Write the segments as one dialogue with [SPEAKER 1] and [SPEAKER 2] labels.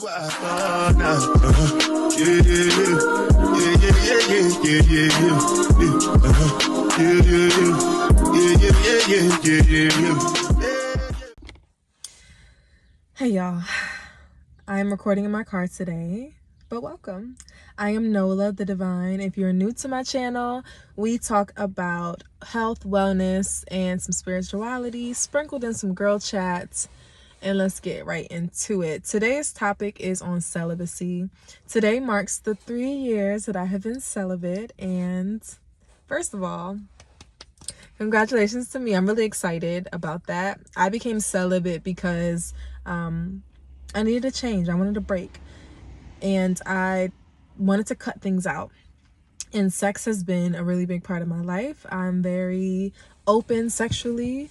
[SPEAKER 1] Hey y'all, I'm recording in my car today, but welcome. I am Nola the Divine. If you're new to my channel, we talk about health, wellness, and some spirituality, sprinkled in some girl chats, and let's get right into it. Today's topic is on celibacy. Today marks the 3 years that I have been celibate, and first of all, congratulations to me. I'm really excited about that. I became celibate because I needed a change. I wanted a break. And I wanted to cut things out. And sex has been a really big part of my life. I'm very open sexually.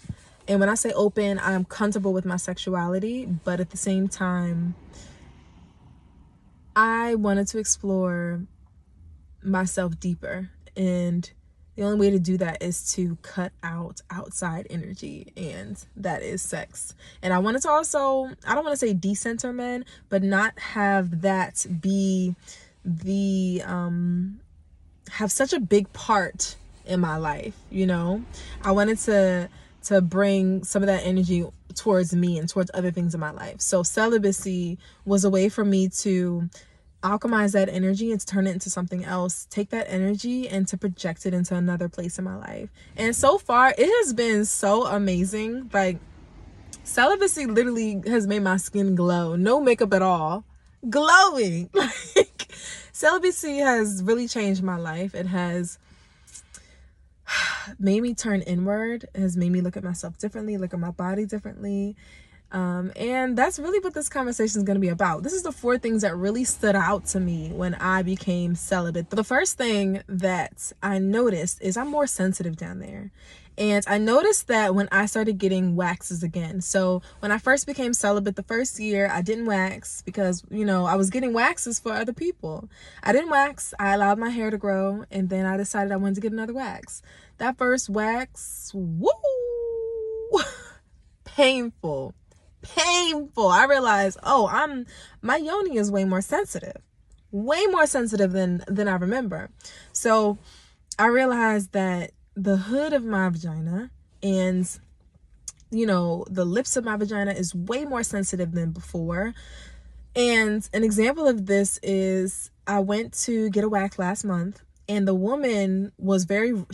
[SPEAKER 1] And when I say open, I'm comfortable with my sexuality. But at the same time, I wanted to explore myself deeper. And the only way to do that is to cut out outside energy, and that is sex. And I wanted to also, I don't want to say decenter men, but not have that be the, have such a big part in my life, you know? I wanted to bring some of that energy towards me and towards other things in my life. So celibacy was a way for me to alchemize that energy and to turn it into something else, take that energy and to project it into another place in my life. And so far it has been so amazing. Like, celibacy literally has made my skin glow. No makeup at all, glowing. Like, celibacy has really changed my life. It has made me turn inward. It has made me look at myself differently, look at my body differently. And that's really what this conversation is going to be about. This is the 4 things that really stood out to me when I became celibate. The first thing that I noticed is I'm more sensitive down there. And I noticed that when I started getting waxes again. So when I first became celibate, the first year, I didn't wax because, you know, I was getting waxes for other people. I didn't wax. I allowed my hair to grow. And then I decided I wanted to get another wax. That first wax, woo, painful. I realized, my yoni is way more sensitive than I remember. So I realized that the hood of my vagina and, you know, the lips of my vagina is way more sensitive than before. And an example of this is I went to get a wax last month. And the woman was very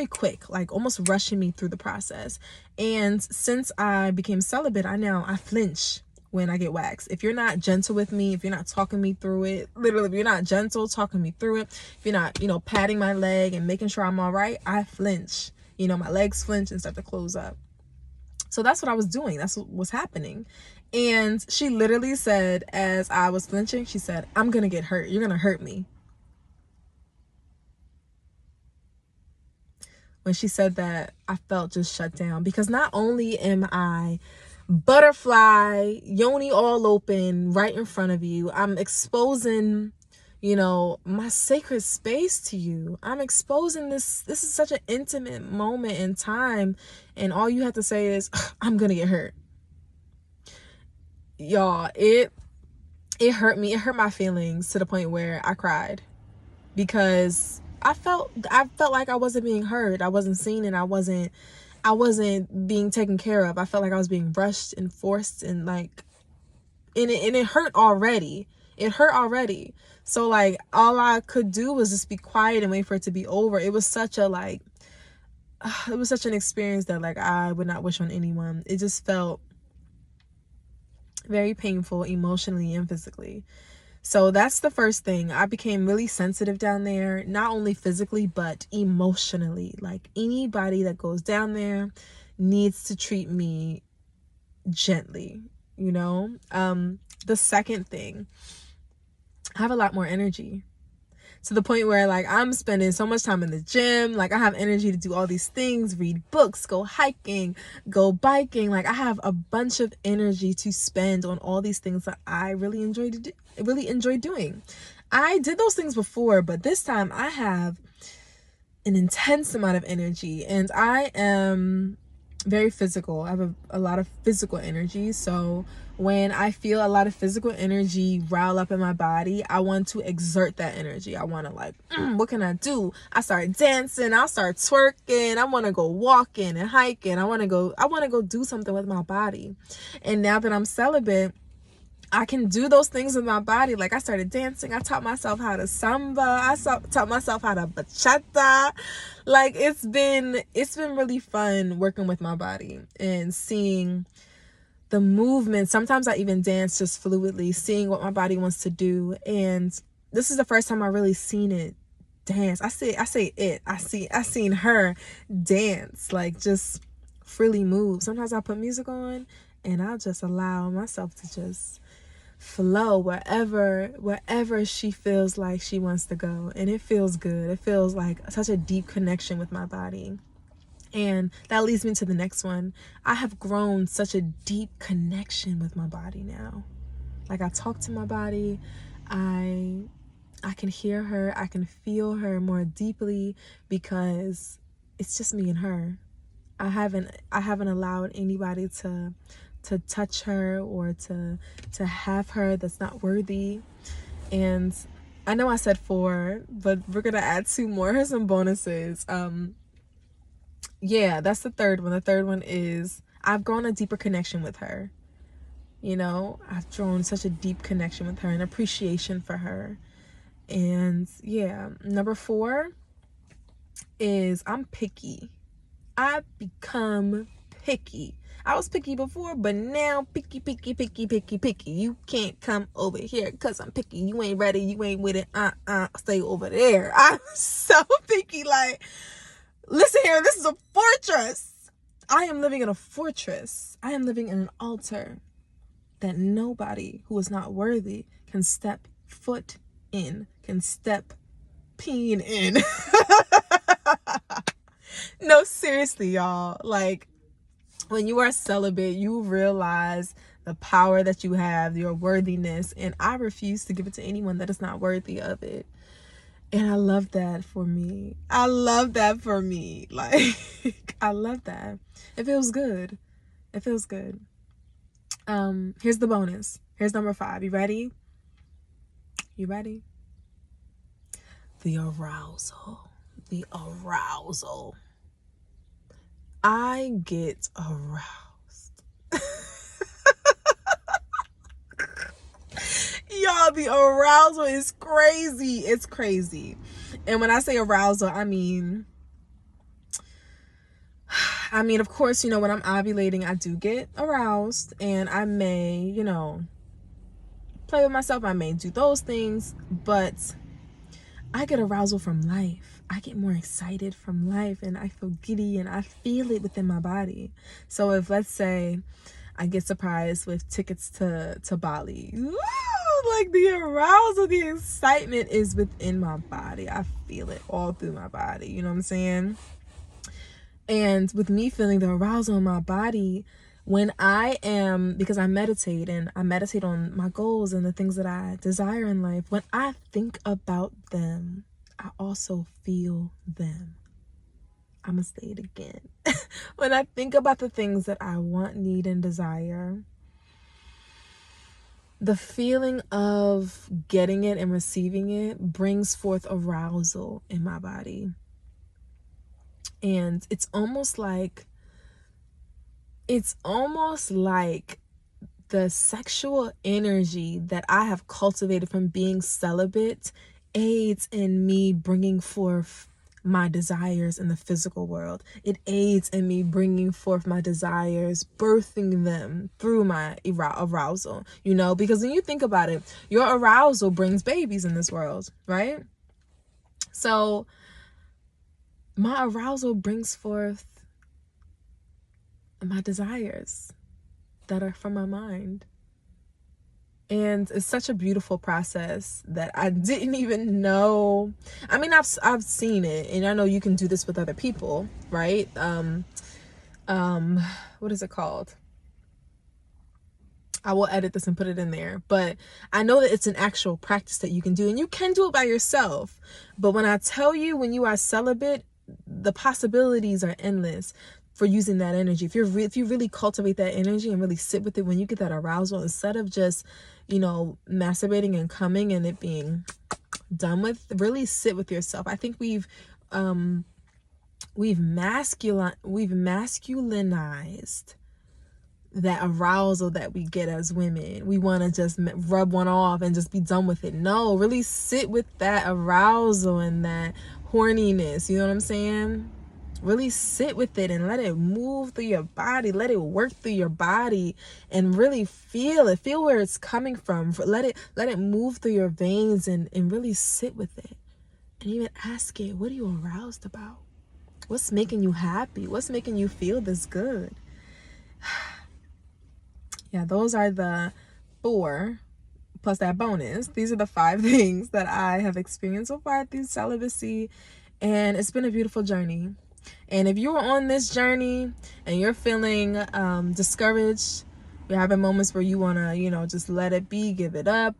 [SPEAKER 1] quick, like almost rushing me through the process. And since I became celibate, I flinch when I get waxed. If you're not gentle with me, if you're not talking me through it, literally, if you're not gentle, talking me through it, if you're not, you know, patting my leg and making sure I'm all right, I flinch. You know, my legs flinch and start to close up. So that's what I was doing. That's what was happening. And she literally said, as I was flinching, she said, "I'm going to get hurt. You're going to hurt me." When she said that, I felt just shut down, because not only am I butterfly, yoni all open right in front of you, I'm exposing, you know, my sacred space to you. I'm exposing this. This is such an intimate moment in time. And all you have to say is, "I'm going to get hurt." Y'all, it hurt me. It hurt my feelings to the point where I cried, because I felt like I wasn't being heard. I wasn't seen, and I wasn't being taken care of. I felt like I was being rushed and forced, and like, and it hurt already. It hurt already. So like, all I could do was just be quiet and wait for it to be over. It was such an experience that like I would not wish on anyone. It just felt very painful emotionally and physically. So that's the first thing. I became really sensitive down there, not only physically, but emotionally. Like, anybody that goes down there needs to treat me gently, you know? The second thing, I have a lot more energy, to the point where like I'm spending so much time in the gym. Like, I have energy to do all these things, read books, go hiking, go biking. Like, I have a bunch of energy to spend on all these things that I really enjoy doing. I did those things before, but this time I have an intense amount of energy, and I am very physical. I have a lot of physical energy. So When I feel a lot of physical energy rile up in my body, I want to exert that energy. I want to like, what can I do? I start dancing. I'll start twerking. I want to go walking and hiking. I want to go do something with my body. And now that I'm celibate, I can do those things with my body. Like I started dancing. I taught myself how to samba. Taught myself how to bachata. Like it's been really fun working with my body and seeing the movement. Sometimes I even dance just fluidly, seeing what my body wants to do. And this is the first time I really seen it dance. I seen her dance, like just freely move. Sometimes I put music on and I'll just allow myself to just flow wherever she feels like she wants to go. And it feels good. It feels like such a deep connection with my body. And that leads me to the next one. I have grown such a deep connection with my body now. Like I talk to my body. I can hear her. I can feel her more deeply because it's just me and her. I haven't allowed anybody to touch her or to have her that's not worthy. And I know I said 4, but we're gonna add 2 more. Here's some bonuses. Yeah, that's the third one. The third one is I've grown a deeper connection with her. You know, I've grown such a deep connection with her and appreciation for her. And yeah, number 4 is I'm picky. I've become picky. I was picky before, but now picky. You can't come over here because I'm picky. You ain't ready. You ain't with it. Stay over there. I'm so picky. Like, listen here, this is a fortress. I am living in a fortress. I am living in an altar that nobody who is not worthy can step foot in, can step peen in. No, seriously, y'all. Like, when you are celibate, you realize the power that you have, your worthiness, and I refuse to give it to anyone that is not worthy of it. And I love that for me. Like, I love that. It feels good. Here's the bonus. Here's number 5. You ready? The arousal. I get aroused. Y'all, the arousal is crazy. It's crazy. And when I say arousal, I mean, of course, you know, when I'm ovulating, I do get aroused and I may, play with myself. I may do those things, but I get arousal from life. I get more excited from life and I feel giddy and I feel it within my body. So if, let's say, I get surprised with tickets to Bali, like the arousal, the excitement is within my body. I feel it all through my body. You know what I'm saying? And with me feeling the arousal in my body, when because I meditate and I meditate on my goals and the things that I desire in life, when I think about them, I also feel them. I'm going to say it again. When I think about the things that I want, need, and desire, the feeling of getting it and receiving it brings forth arousal in my body. And it's almost like the sexual energy that I have cultivated from being celibate aids in me bringing forth my desires in the physical world. It aids in me bringing forth my desires, birthing them through my arousal, because when you think about it, your arousal brings babies in this world, right? So my arousal brings forth my desires that are from my mind. And it's such a beautiful process that I didn't even know. I mean, I've seen it, and I know you can do this with other people, right? What is it called? I will edit this and put it in there. But I know that it's an actual practice that you can do, and you can do it by yourself. But when I tell you, when you are celibate, the possibilities are endless. for using that energy. If you really cultivate that energy and really sit with it when you get that arousal, instead of just, masturbating and coming and it being done with, really sit with yourself. I think we've masculinized that arousal that we get as women. We want to just rub one off and just be done with it. No, really sit with that arousal and that horniness. You know what I'm saying? Really sit with it and let it move through your body. Let it work through your body and really feel it. Feel where it's coming from. Let it move through your veins and really sit with it. And even ask it, what are you aroused about? What's making you happy? What's making you feel this good? Yeah, those are the 4 plus that bonus. These are the 5 things that I have experienced so far through celibacy. And it's been a beautiful journey. And if you're on this journey and you're feeling discouraged, you're having moments where you want to, just let it be, give it up,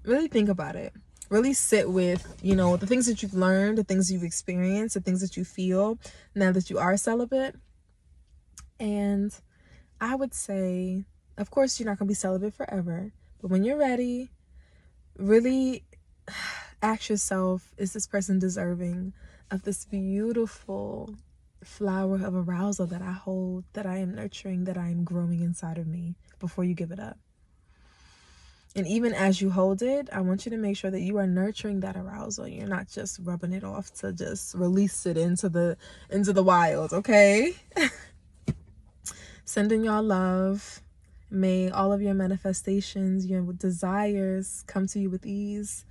[SPEAKER 1] really think about it. Really sit with, the things that you've learned, the things you've experienced, the things that you feel now that you are celibate. And I would say, of course, you're not going to be celibate forever. But when you're ready, really ask yourself, is this person deserving of this beautiful flower of arousal that I hold, that I am nurturing, that I am growing inside of me, before you give it up? And even as you hold it, I want you to make sure that you are nurturing that arousal. You're not just rubbing it off to just release it into the wild, okay? Sending y'all love. May all of your manifestations, your desires come to you with ease.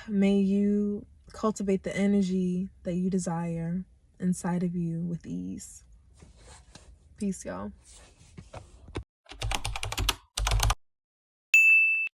[SPEAKER 1] May you cultivate the energy that you desire inside of you with ease. Peace, y'all.